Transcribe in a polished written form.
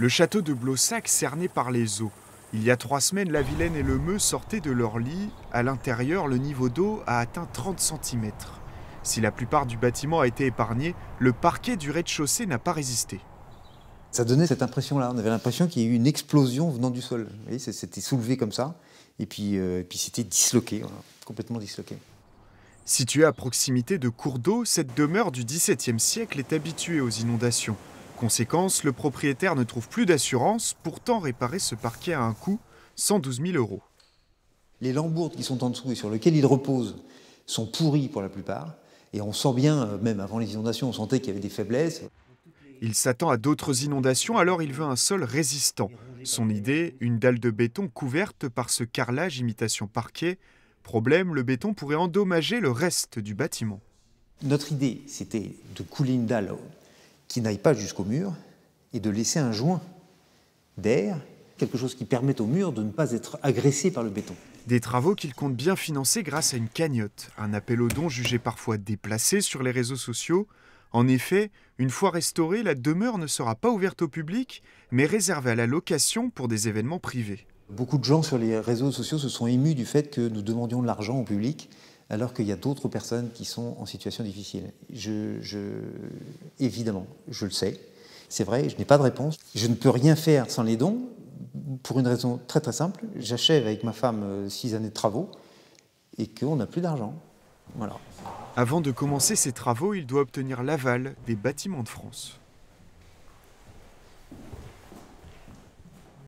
Le château de Blossac cerné par les eaux. Il y a 3 semaines, la Vilaine et le Meux sortaient de leur lit. À l'intérieur, le niveau d'eau a atteint 30 cm. Si la plupart du bâtiment a été épargné, le parquet du rez-de-chaussée n'a pas résisté. Ça donnait cette impression-là. On avait l'impression qu'il y a eu une explosion venant du sol. Vous voyez, c'était soulevé comme ça, et puis c'était disloqué, voilà, complètement disloqué. Située à proximité de cours d'eau, cette demeure du XVIIe siècle est habituée aux inondations. Conséquence, le propriétaire ne trouve plus d'assurance. Pourtant, réparer ce parquet a un coût, 112 000 €. Les lambourdes qui sont en dessous et sur lesquelles il repose sont pourries pour la plupart. Et on sent bien, même avant les inondations, on sentait qu'il y avait des faiblesses. Il s'attend à d'autres inondations, alors il veut un sol résistant. Son idée, une dalle de béton couverte par ce carrelage imitation parquet. Problème, le béton pourrait endommager le reste du bâtiment. Notre idée, c'était de couler une dalle qui n'aille pas jusqu'au mur et de laisser un joint d'air, quelque chose qui permette au mur de ne pas être agressé par le béton. Des travaux qu'il compte bien financer grâce à une cagnotte, un appel aux dons jugé parfois déplacé sur les réseaux sociaux. En effet, une fois restaurée, la demeure ne sera pas ouverte au public, mais réservée à la location pour des événements privés. Beaucoup de gens sur les réseaux sociaux se sont émus du fait que nous demandions de l'argent au public, alors qu'il y a d'autres personnes qui sont en situation difficile. Évidemment, je le sais, c'est vrai, je n'ai pas de réponse. Je ne peux rien faire sans les dons, pour une raison très très simple. J'achève avec ma femme 6 années de travaux et qu'on n'a plus d'argent. Voilà. Avant de commencer ses travaux, il doit obtenir l'aval des Bâtiments de France.